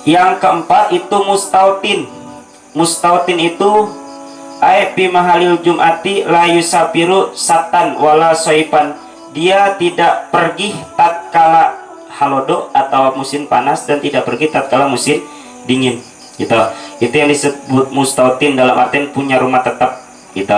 Yang keempat itu mustautin. Mustautin itu fi mahalil jum'ati la yusafiru satan wala soipan. Dia tidak pergi tatkala halodo atau musim panas, dan tidak pergi tatkala musim dingin gitu. Itu yang disebut mustautin, dalam artian punya rumah tetap gitu.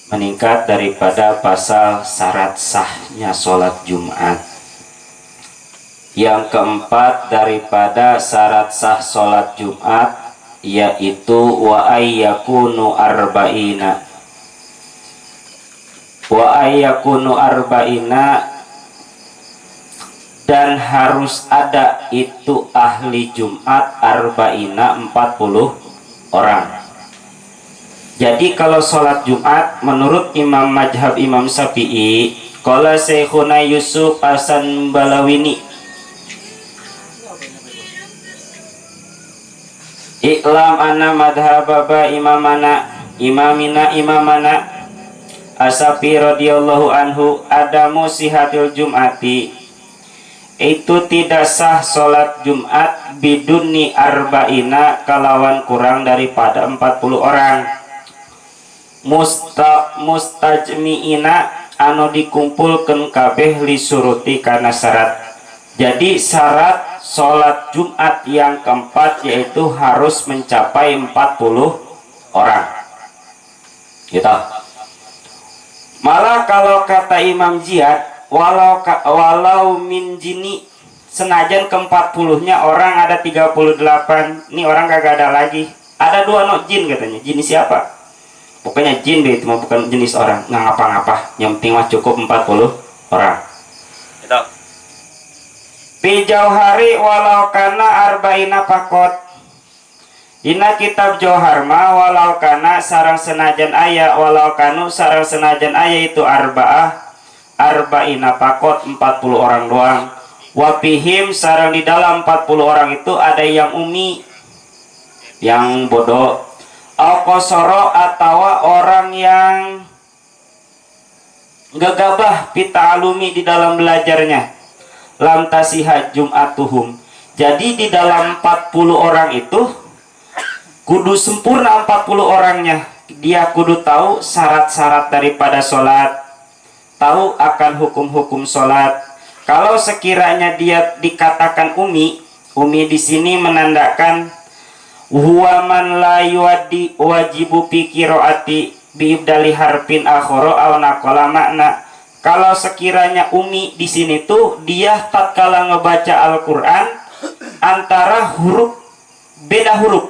Meningkat daripada pasal syarat sahnya sholat Jumat. Yang keempat daripada syarat sah sholat Jumat yaitu wa ayyakunu arba'ina. Wa ayyakunu arba'ina, dan harus ada itu ahli Jumat arba'ina 40 orang. Jadi kalau sholat Jumat menurut Imam Madhab Imam Syafi'i, qala Syekhuna Yusuf Hasan Balawini, Iklam anna madhababa imamina Asyafi'i radhiyallahu anhu adamu sihatil Jum'ati, itu tidak sah sholat Jumat biduni arba'ina, kalawan kurang daripada 40 orang. Mustajmi'ina anu dikumpulkan kabeh li suruti karena syarat. Jadi syarat sholat Jumat yang keempat yaitu harus mencapai 40 orang gitu. Malah kalau kata Imam Ziyad, walau min jini, senajan ke-40-nya orang ada 38, ini orang kagak ada lagi, ada 2 no jin katanya. Jin siapa? Pokoknya jin deh, itu mah bukan jenis orang, nggak ngapa-ngapa, yang penting mah cukup 40 orang gitu. Pijau hari walau kana arba'ina pakot. Dina kitab Johar mah walau kana sarang senajan aya, walau kanu sarang senajan aya itu arba'ina pakot, 40 orang doang. Wapihim sarang di dalam 40 orang itu ada yang umi, yang bodoh, al-qasoro atau orang yang gegabah pita'alumi di dalam belajarnya, lam tasihat jum'atuhum. Jadi di dalam 40 orang itu kudu sempurna 40 orangnya. Dia kudu tahu syarat-syarat daripada sholat, tahu akan hukum-hukum sholat. Kalau sekiranya dia dikatakan umi di sini menandakan huwa man la yuaddi wajibu fi qiraati bi ibdali harfin akhara aw naqala makna. Kalau sekiranya umi di sini tuh dia tatkala ngebaca Al-Qur'an antara huruf beda huruf.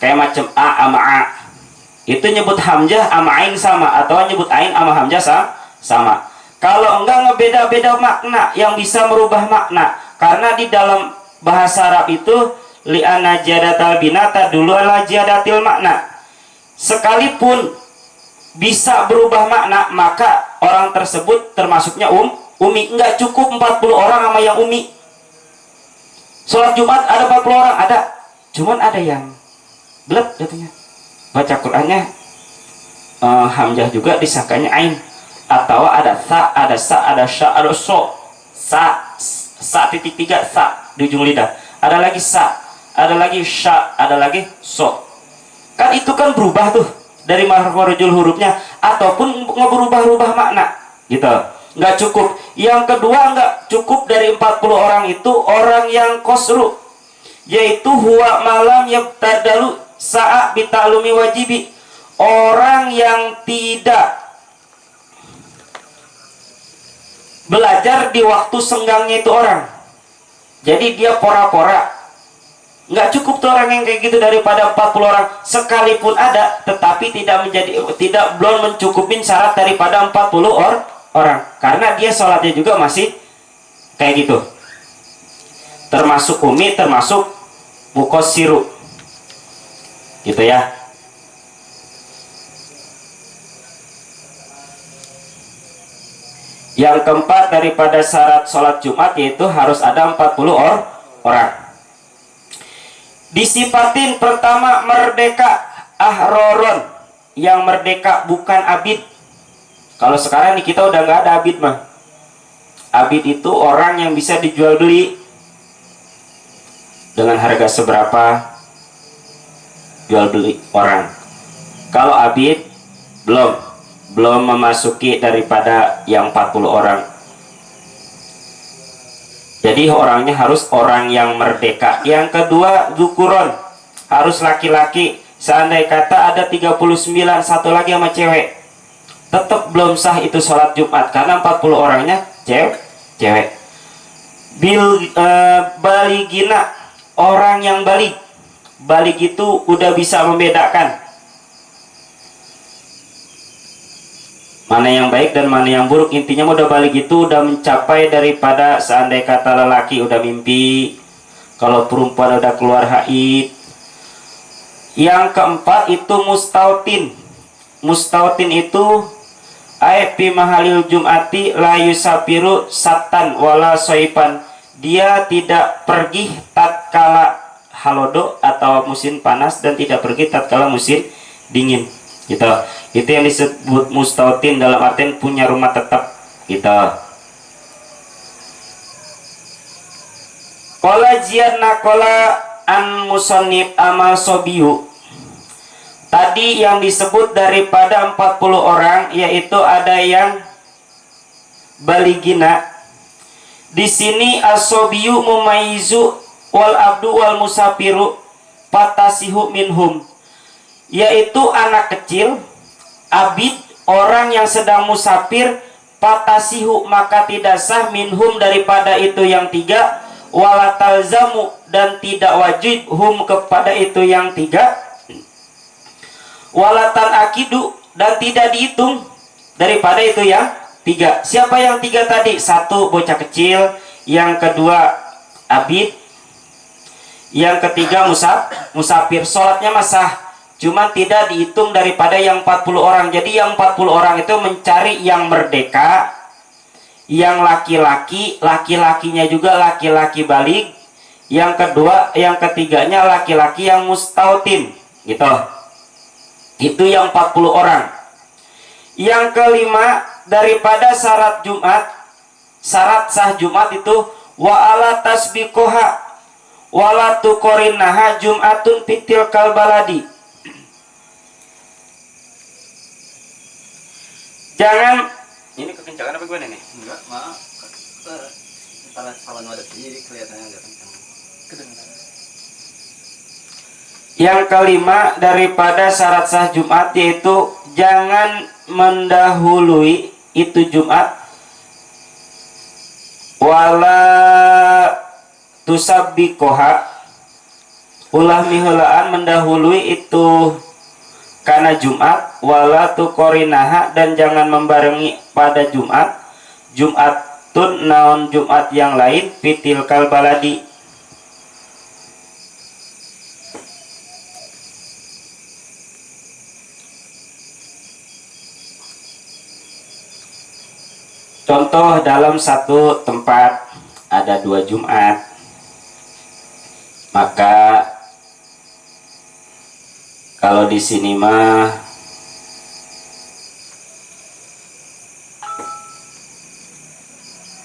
Kayak macam a sama a. Itu nyebut hamzah sama ain sama, atau nyebut ain sama hamzah sama. Kalau enggak ngebeda-beda makna yang bisa merubah makna. Karena di dalam bahasa Arab itu li'anna jadatal binata dulu ala jadatil makna. Sekalipun bisa berubah makna, maka orang tersebut termasuknya umi. Enggak cukup 40 orang sama yang umi. Sholat Jumat ada 40 orang, ada. Cuman ada yang blek katanya. Baca Qur'annya hamzah juga disangkanya ain, atau ada sa, ada sya, ada so. Sa titik 3 sa di ujung lidah. Ada lagi sa, ada lagi sya, ada lagi so. Kan itu kan berubah tuh dari makhrajul hurufnya, ataupun ngeberubah-ubah makna gitu. Nggak cukup. Yang kedua, nggak cukup dari 40 orang itu orang yang qasru, yaitu huwa malam yabtadalu sa'a bitalumi wajibi, orang yang tidak belajar di waktu senggangnya itu orang. Jadi dia pora-pora. Nggak cukup tuh orang yang kayak gitu daripada 40 orang. Sekalipun ada, tetapi belum mencukupin syarat daripada 40 orang. Karena dia sholatnya juga masih kayak gitu. Termasuk umi, termasuk mukosiru. Gitu ya. Yang keempat daripada syarat sholat Jumat yaitu harus ada 40 orang. Disifatin pertama merdeka ahroron, yang merdeka bukan abid. Kalau sekarang nih kita udah nggak ada abid mah. Abid itu orang yang bisa dijual beli dengan harga seberapa, jual beli orang. Kalau abid belum memasuki daripada yang 40 orang. Jadi orangnya harus orang yang merdeka. Yang kedua, zukuron, harus laki-laki. Seandainya kata ada 39, satu lagi sama cewek, tetap belum sah itu sholat Jumat karena 40 orangnya cewek. Baligina, orang yang balik itu udah bisa membedakan mana yang baik dan mana yang buruk. Intinya udah balik itu udah mencapai daripada seandainya kata lelaki udah mimpi, kalau perempuan udah keluar haid. Yang keempat itu mustautin itu fi mahalil jum'ati la yusafiru satan wala soipan, dia tidak pergi tatkala halodo atau musim panas dan tidak pergi tatkala musim dingin gitu. Itu yang disebut mustautin, dalam artian punya rumah tetap gitu. Qala jian nakola an musannif amal sobiyu. Tadi yang disebut daripada 40 orang yaitu ada yang baligina. Di sini asobiyu mumayyizu wal abdu wal musafiru patasihu minhum, yaitu anak kecil, abid, orang yang sedang musafir, patasihu maka tidak sah minhum daripada itu yang tiga, walatalzamu dan tidak wajib hum kepada itu yang tiga, walatan akidu dan tidak dihitung daripada itu yang tiga. Siapa yang tiga tadi? Satu bocah kecil, yang kedua abid, yang ketiga musafir. Sholatnya masah, cuman tidak dihitung daripada yang 40 orang. Jadi yang 40 orang itu mencari yang merdeka, yang laki-laki, laki-lakinya juga laki-laki balik. Yang kedua, yang ketiganya laki-laki yang mustautin gitu. Itu yang 40 orang. Yang kelima daripada syarat Jumat, syarat sah Jumat itu wa ala tasbiqoha wala tuqorinaha Jumatun fitil kalbaladi. Jangan ini kekencangan apa gimana nih? Enggak, maaf. Karena salah ada jadi kelihatannya enggak kencang. Kedengaran. Yang kelima daripada syarat sah Jumat yaitu jangan mendahului itu Jumat wala tusabbiqoha, ulah miheulaan mendahului itu karena Jumat, wala tuqorinaha dan jangan membarengi pada Jumatun naon Jumat yang lain fitil kalbaladi. Contoh, dalam satu tempat ada 2 Jumat, maka kalau di sini mah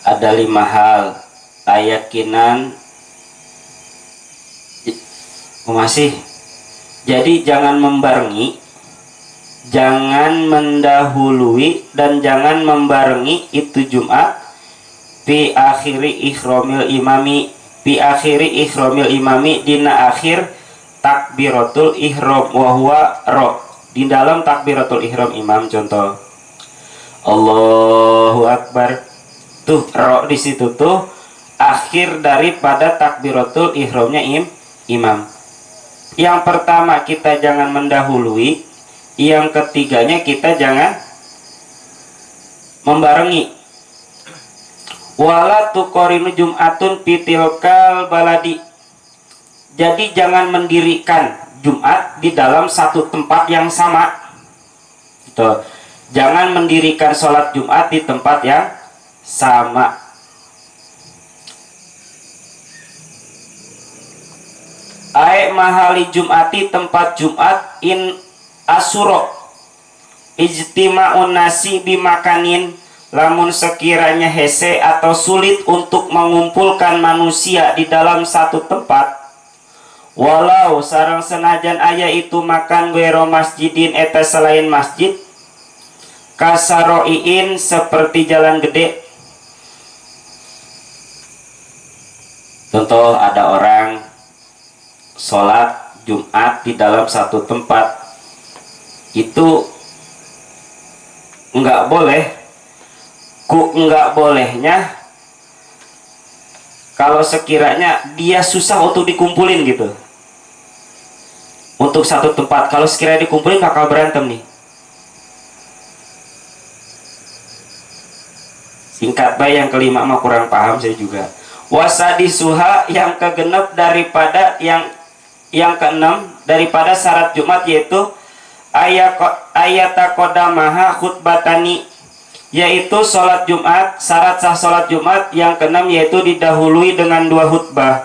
ada 5 hal keyakinan masih. Jadi jangan membarengi, jangan mendahului dan jangan membarengi itu Jumat fi akhiri ihramil imami dina akhir takbiratul ihram wa huwa ro, di dalam takbiratul ihram imam. Contoh Allahu Akbar, tuh ro di situ tuh akhir daripada takbiratul ihramnya imam. Yang pertama kita jangan mendahului, yang ketiganya kita jangan membarengi. Wala tuqorinu Jum'atun fitilkal baladi, jadi jangan mendirikan Jumat di dalam satu tempat yang sama gitu. Jangan mendirikan sholat Jumat di tempat yang sama. Ai mahali Jum'ati, tempat Jumat in asuro ijtima'un nasi bimakanin, lamun sekiranya hese atau sulit untuk mengumpulkan manusia di dalam satu tempat, walau sareng senajan aya itu makan guero masjidin eta selain masjid, kasaroiin seperti jalan gede. Contoh, ada orang sholat Jumat di dalam satu tempat, itu enggak boleh. Enggak bolehnya kalau sekiranya dia susah untuk dikumpulin gitu, untuk satu tempat. Kalau sekiranya dikumpulin bakal berantem nih. Singkat bae yang kelima mah kurang paham saya juga. Wasadi suha yang kegenep daripada yang keenam daripada syarat Jumat, yaitu ayatakodamaha khutbatani, yaitu sholat Jumat. Syarat sah sholat Jumat yang keenam yaitu didahului dengan 2 khutbah.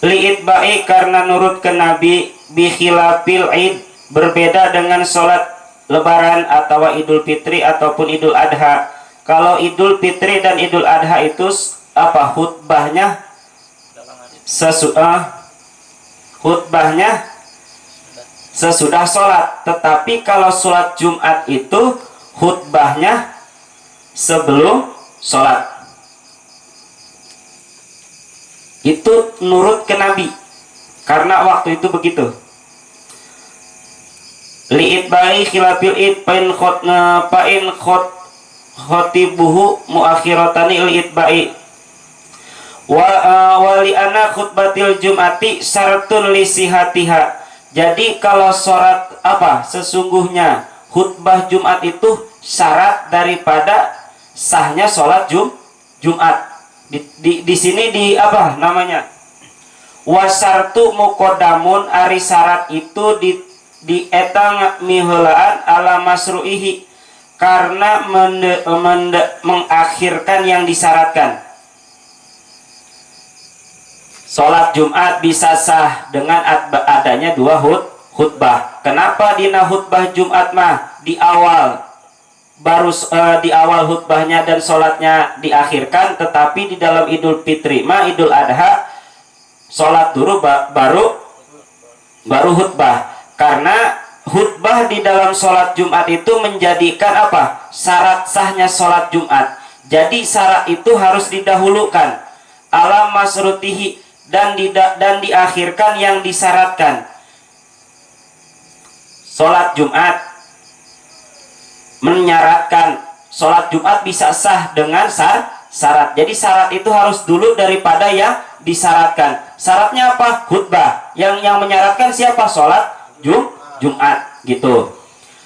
Li'itba'i karena nurut ke Nabi, bikhilafil id berbeda dengan sholat lebaran atau Idul Fitri ataupun Idul Adha. Kalau Idul Fitri dan Idul Adha itu apa khutbahnya sesudah sholat. Tetapi kalau sholat Jumat itu khutbahnya sebelum sholat. Itu nurut ke Nabi, karena waktu itu begitu. Li'itba'i khilafil id pain khotibuhu muakhiratani li'itba'i wali ana khutbatil jum'ati syartun lisihatiha. Jadi kalau sholat sesungguhnya khutbah Jumat itu syarat daripada sahnya sholat Jumat. Di sini wasartu mukodamun, ari syarat itu di etang miheulaan ala masru'ihi, karena mengakhirkan yang disyaratkan. Sholat Jumat bisa sah dengan adanya 2 khutbah. Kenapa dina khutbah Jumat mah di awal di awal khutbahnya dan sholatnya diakhirkan, tetapi di dalam Idul Fitri mah Idul Adha sholat dulu baru khutbah. Karena khutbah di dalam sholat Jumat itu menjadikan syarat sahnya sholat Jumat. Jadi syarat itu harus didahulukan ala masrutihi dan diakhirkan yang disyaratkan. Sholat Jumat menyaratkan sholat Jumat bisa sah dengan syarat. Jadi syarat itu harus dulu daripada yang disyaratkan. Syaratnya apa? Khutbah. Yang menyaratkan siapa? Sholat Jumat gitu.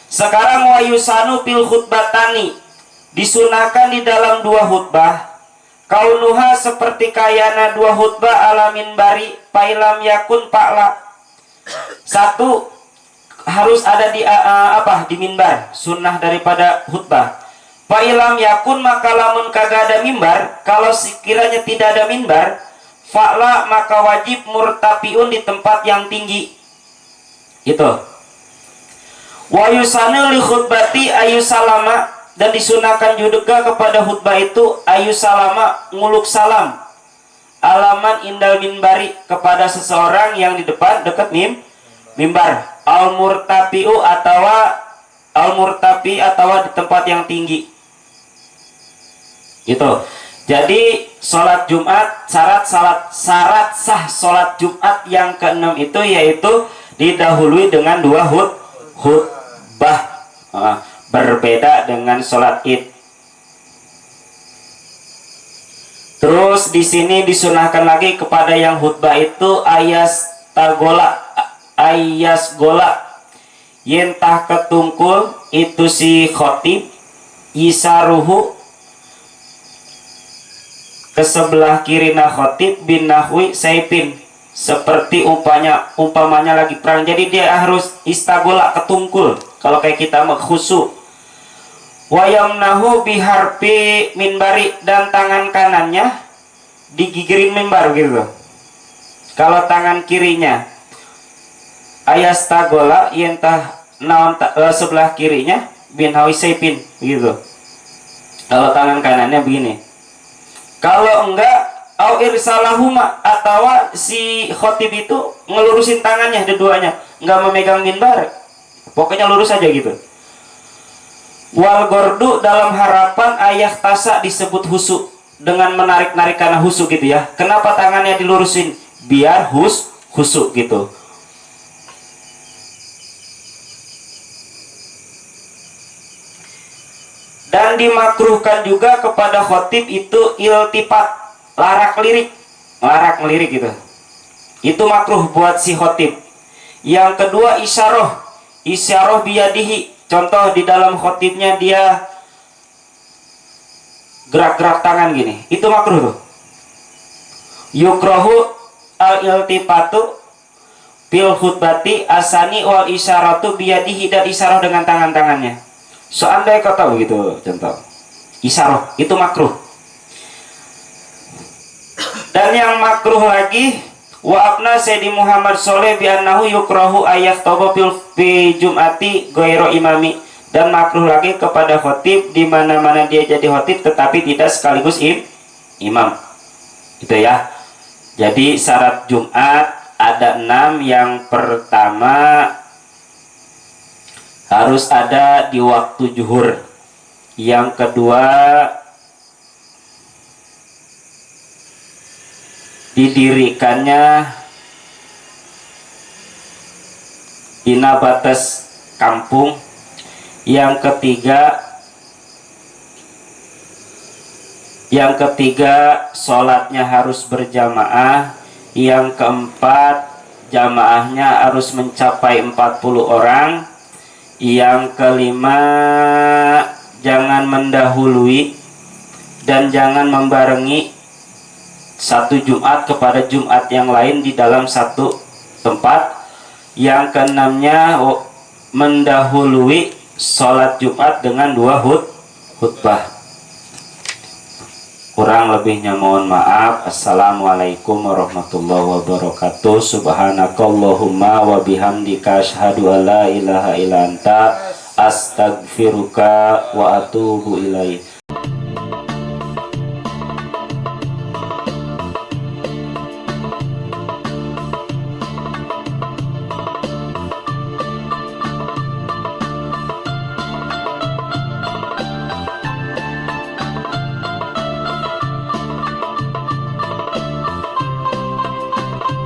Sekarang wayusanu fil khutbatani, disunahkan di dalam 2 khutbah. Kaunuha seperti kayana 2 khutbah ala minbari pailam yakun pa'la. 1 harus ada di minbar, sunnah daripada khutbah. Pailam yakun maka lamun kagak ada mimbar, kalau sekiranya tidak ada mimbar, fa'la maka wajib murtapiun di tempat yang tinggi. Itu. Wa yusanu li khutbati ayu salama, dan disunahkan juga kepada khutbah itu ayu salama nguluk salam alaman indal minbari, kepada seseorang yang di depan dekat mimbar. Al murtapi atau di tempat yang tinggi. Gitu. Jadi sholat Jumat, syarat sah sholat Jumat yang keenam itu yaitu didahului dengan 2 khutbah. Berbeda dengan sholat Id. Terus di sini disunahkan lagi kepada yang khutbah itu ayas gola yentah ketungkul itu si khotib yisaruhu ke sebelah kirina khotib bin nahwi saipin, seperti umpamanya lagi perang. Jadi dia harus istagola, ketungkul. Kalau kayak kita mah khusu. Wayamnahu biharpi minbari, dan tangan kanannya digigirin mimbar gitu. Kalau tangan kirinya ayastagola yentah sebelah kirinya bin Hawisaypin gitu. Kalau tangan kanannya begini. Kalau enggak au irsalahuma, atau si khotib itu ngelurusin tangannya dua-duanya, enggak memegang minbar, pokoknya lurus aja gitu. Wal gordu, dalam harapan ayah tasa disebut husuk, dengan menarik-narik karena husuk gitu ya. Kenapa tangannya dilurusin? Biar husuk gitu. Dan dimakruhkan juga kepada khotib itu iltifat, larak lirik gitu. Itu makruh buat si khotib. Yang kedua isyarah biyadihi. Contoh di dalam khotibnya dia gerak-gerak tangan gini, itu makruh tuh. Yukrohu al iltifatu fil khutbati asani wal isyaratu biyadihi, dan isyarah dengan tangannya. Seandainya kau tahu gitu, contoh isyarah itu makruh. Dan yang makruh lagi, wa abna Sayyidi Muhammad Sholeh bi annahu yukrahu ayat toba fi jum'ati ghairu imami, dan makruh lagi kepada khotib di mana-mana dia jadi khotib tetapi tidak sekaligus imam. Itu ya. Jadi syarat Jumat ada 6. Yang pertama harus ada di waktu zuhur. Yang kedua didirikannya dina batas kampung. Yang ketiga sholatnya harus berjamaah. Yang keempat jamaahnya harus mencapai 40 orang. Yang kelima jangan mendahului dan jangan membarengi satu Jumat kepada Jumat yang lain di dalam satu tempat. Yang keenamnya mendahului sholat Jumat dengan 2 khutbah. Kurang lebihnya mohon maaf. Assalamualaikum warahmatullahi wabarakatuh. Subhanakallahumma wa bihamdika asyhadu an la ilaha illa anta astaghfiruka wa atubu ilaik.